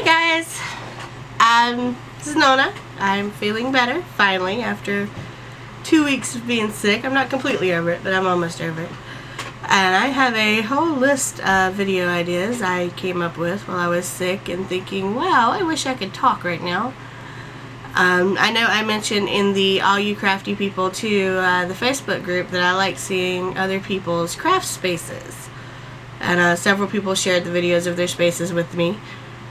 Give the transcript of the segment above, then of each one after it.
Hi guys, this is Nona. I'm feeling better, finally, after 2 weeks of being sick. I'm not completely over it, but I'm almost over it. And I have a whole list of video ideas I came up with while I was sick and thinking, wow, I wish I could talk right now. I know I mentioned in the All You Crafty People too, the Facebook group, that I like seeing other people's craft spaces. And several people shared the videos of their spaces with me.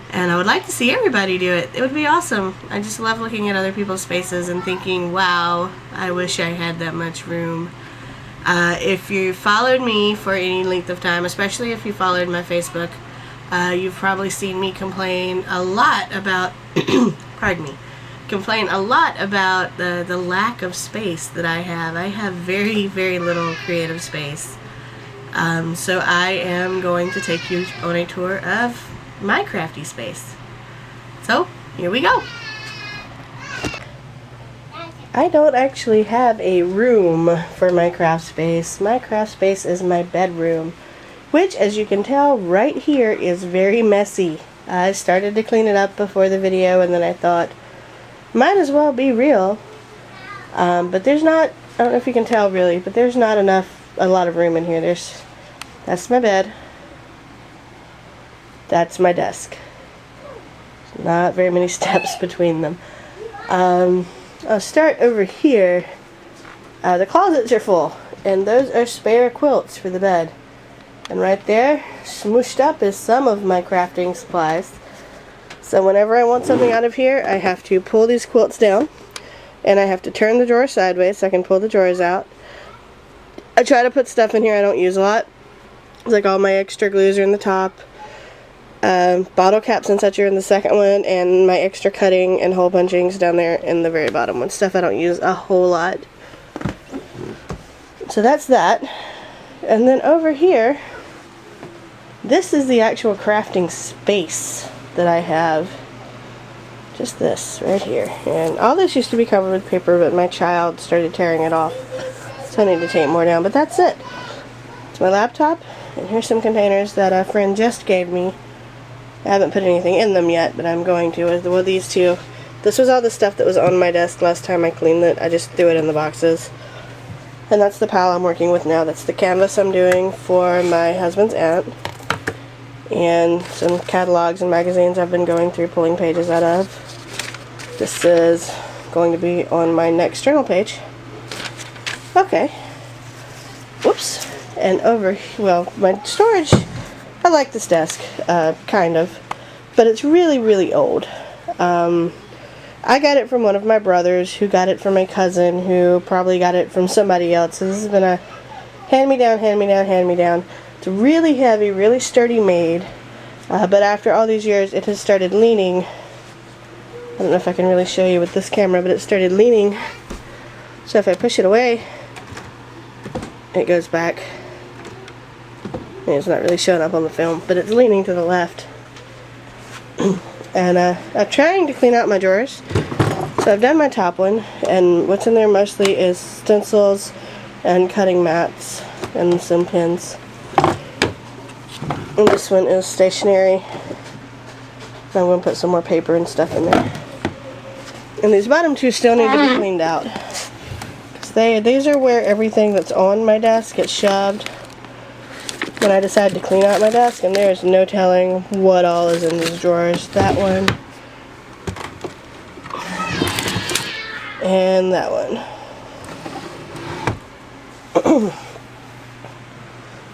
And I would like to see everybody do it. It would be awesome. I just love looking at other people's spaces and thinking, wow, I wish I had that much room. If you followed me for any length of time, especially if you followed my Facebook, you've probably seen me complain a lot about, pardon me, complain a lot about the lack of space that I have. I have very, very little creative space. So I am going to take you on a tour of my crafty space. So, here we go. I don't actually have a room for my craft space. My craft space is my bedroom, which, as you can tell right here, is very messy. I started to clean it up before the video, and then I thought, might as well be real. But there's not, I don't know if you can tell really, but there's not a lot of room in here. That's my bed. That's my desk. Not very many steps between them. I'll start over here. The closets are full, and those are spare quilts for the bed. And right there, smooshed up, is some of my crafting supplies. So whenever I want something out of here, I have to pull these quilts down, and I have to turn the drawer sideways so I can pull the drawers out. I try to put stuff in here I don't use a lot. Like all my extra glues are in the top. Bottle caps and such are in the second one, and my extra cutting and hole punchings down there in the very bottom one. Stuff I don't use a whole lot. So that's that. And then over here, this is the actual crafting space that I have. Just this right here. And all this used to be covered with paper, but my child started tearing it off. So I need to take more down, but that's it. It's my laptop, and here's some containers that a friend just gave me. I haven't put anything in them yet, but I'm going to. Well, these two. This was all the stuff that was on my desk last time I cleaned it. I just threw it in the boxes. And that's the pile I'm working with now. That's the canvas I'm doing for my husband's aunt. And some catalogs and magazines I've been going through, pulling pages out of. This is going to be on my next journal page. Okay. Whoops. And over, well, my storage, I like this desk, kind of, but it's really, really old. I got it from one of my brothers, who got it from a cousin, who probably got it from somebody else. So this has been a hand-me-down, hand-me-down, hand-me-down. It's really heavy, really sturdy made, but after all these years, it has started leaning. I don't know if I can really show you with this camera, but it started leaning. So if I push it away, it goes back. It's not really showing up on the film, but it's leaning to the left. And I'm trying to clean out my drawers. So I've done my top one, and what's in there mostly is stencils and cutting mats and some pins. And this one is stationery. I'm going to put some more paper and stuff in there. And these bottom two still need to be cleaned out. These are where everything that's on my desk gets shoved when I decide to clean out my desk, and there's no telling what all is in these drawers. That one. And that one.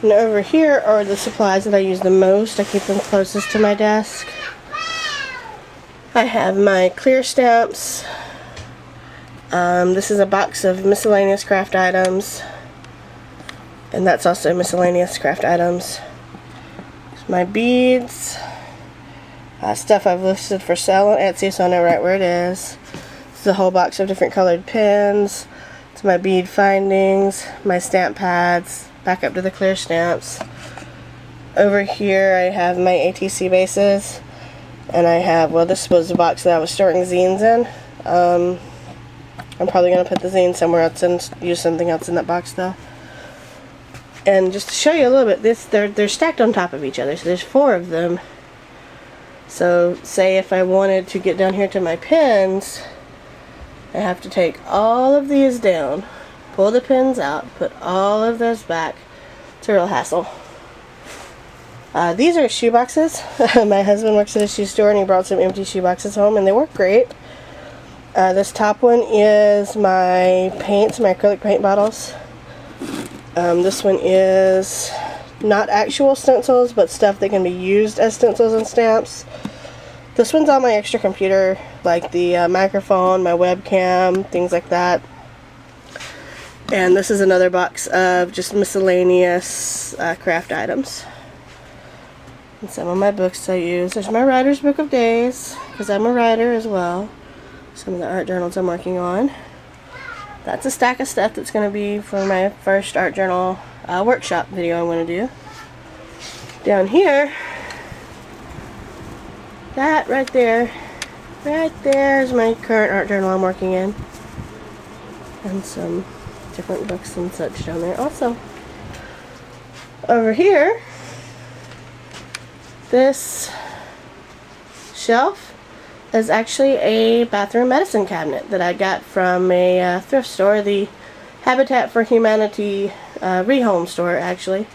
And over here are the supplies that I use the most. I keep them closest to my desk. I have my clear stamps. This is a box of miscellaneous craft items. And that's also miscellaneous craft items. There's my beads. Stuff I've listed for sale on Etsy, so I know right where it is. It's a whole box of different colored pens. It's my bead findings, my stamp pads, back up to the clear stamps. Over here I have my ATC bases. And I have, well, this was the box that I was storing zines in. I'm probably going to put the zine somewhere else and use something else in that box though. And just to show you a little bit, they're stacked on top of each other, so there's 4 of them. So say if I wanted to get down here to my pins, I have to take all of these down, pull the pins out, put all of those back. It's a real hassle. These are shoe boxes. My husband works at a shoe store and he brought some empty shoe boxes home and they work great. This top one is my paints, my acrylic paint bottles. This one is not actual stencils, but stuff that can be used as stencils and stamps. This one's on my extra computer, like the microphone, my webcam, things like that. And this is another box of just miscellaneous craft items. And some of my books I use. There's my writer's book of days, because I'm a writer as well. Some of the art journals I'm working on. That's a stack of stuff that's going to be for my first art journal workshop video I'm going to do. Down here, that right there is my current art journal I'm working in. And some different books and such down there also. Over here, this shelf is actually a bathroom medicine cabinet that I got from a thrift store, the Habitat for Humanity rehome store actually,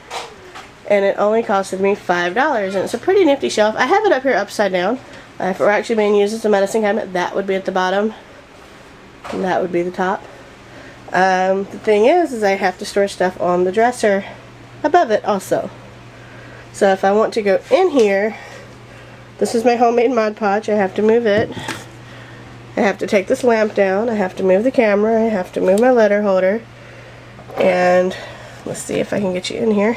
and it only costed me $5, and it's a pretty nifty shelf. I have it up here upside down. If it were actually being used as a medicine cabinet, that would be at the bottom and that would be the top. The thing is I have to store stuff on the dresser above it also. So if I want to go in here, this is my homemade Mod Podge. I have to move it. I have to take this lamp down. I have to move the camera. I have to move my letter holder. And let's see if I can get you in here.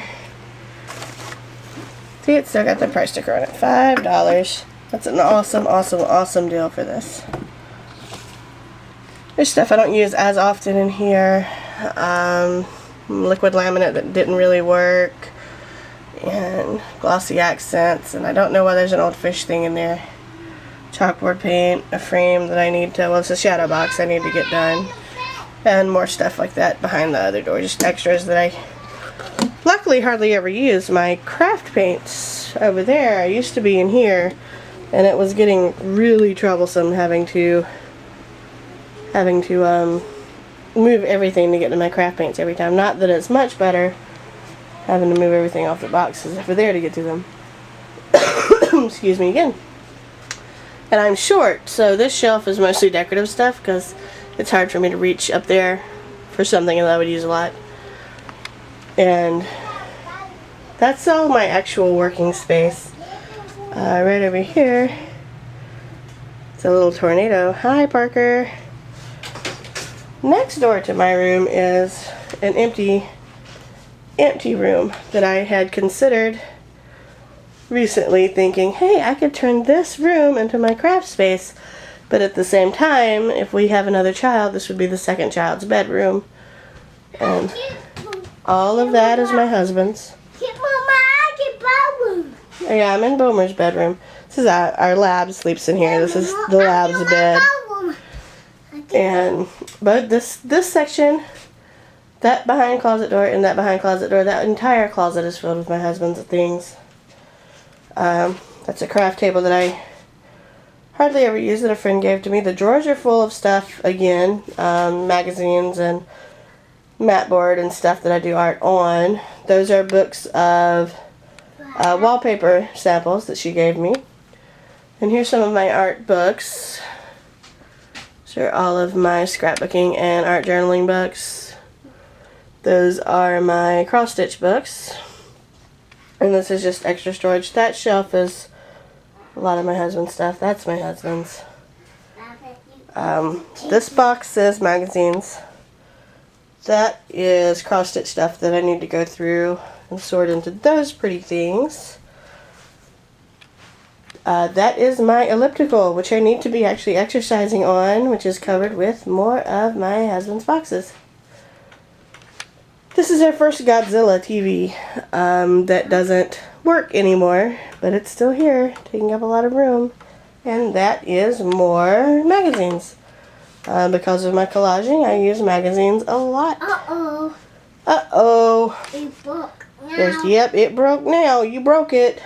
See, it's still got the price sticker on it. $5. That's an awesome, awesome, awesome deal for this. There's stuff I don't use as often in here. Liquid laminate that didn't really work. And glossy accents, and I don't know why there's an old fish thing in there. Chalkboard paint, a frame that I need to, well, it's a shadow box I need to get done, and more stuff like that behind the other door, just extras that I luckily hardly ever use. My craft paints over there, I used to be in here, and it was getting really troublesome having to move everything to get to my craft paints every time. Not that it's much better having to move everything off the boxes if we're there to get to them. Excuse me again. And I'm short, so this shelf is mostly decorative stuff because it's hard for me to reach up there for something that I would use a lot. And that's all my actual working space. Right over here, it's a little tornado. Hi, Parker. Next door to my room is an empty room that I had considered recently, thinking, hey, I could turn this room into my craft space, but at the same time, if we have another child, this would be the second child's bedroom, and all of that is my husband's. Yeah, I'm in Boomer's bedroom. This is our lab sleeps in here. This is the lab's bed, but this section, that behind closet door and that behind closet door, that entire closet is filled with my husband's things. That's a craft table that I hardly ever use that a friend gave to me. The drawers are full of stuff again, magazines and mat board and stuff that I do art on. Those are books of wallpaper samples that she gave me. And here's some of my art books. These are all of my scrapbooking and art journaling books. Those are my cross stitch books. And this is just extra storage. That shelf is a lot of my husband's stuff. That's my husband's. This box says magazines. That is cross stitch stuff that I need to go through and sort into those pretty things. That is my elliptical, which I need to be actually exercising on, which is covered with more of my husband's boxes. This is our first Godzilla TV that doesn't work anymore, but it's still here, taking up a lot of room. And that is more magazines. Because of my collaging, I use magazines a lot. Uh-oh. Uh-oh. It broke now. Yep, it broke now. You broke it.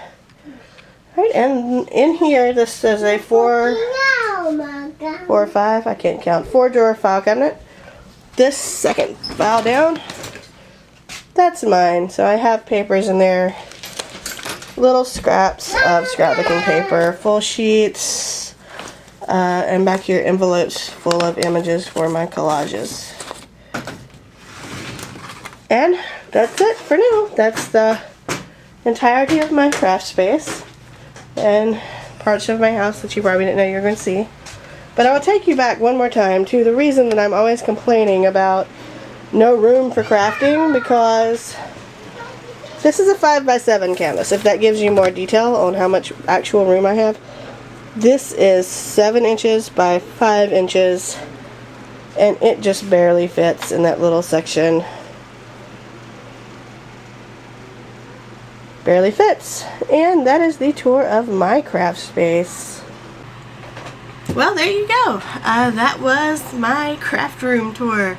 Right, and in here, this is a 4 or 5, I can't count, 4-drawer file cabinet. This second file down, that's mine. So I have papers in there, little scraps of scrapbooking paper, full sheets, and back here envelopes full of images for my collages. And that's it for now. That's the entirety of my craft space and parts of my house that you probably didn't know you were going to see. But I will take you back one more time to the reason that I'm always complaining about no room for crafting, because this is a 5x7 canvas, if that gives you more detail on how much actual room I have. This is 7 inches by 5 inches, and it just barely fits in that little section. Barely fits. And that is the tour of my craft space. Well, there you go. That was my craft room tour,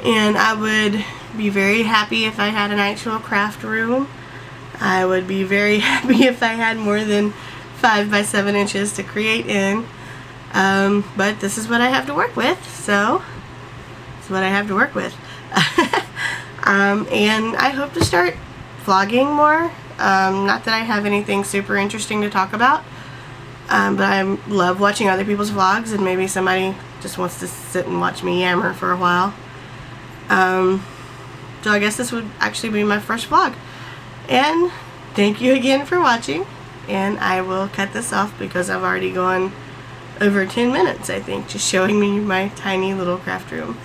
and I would be very happy if I had an actual craft room. I would be very happy if I had more than 5 by 7 inches to create in, but this is what I have to work with, so it's what I have to work with. And I hope to start vlogging more. Not that I have anything super interesting to talk about, but I love watching other people's vlogs, and maybe somebody just wants to sit and watch me yammer for a while. So I guess this would actually be my first vlog. And thank you again for watching, and I will cut this off because I've already gone over 10 minutes, I think, just showing me my tiny little craft room.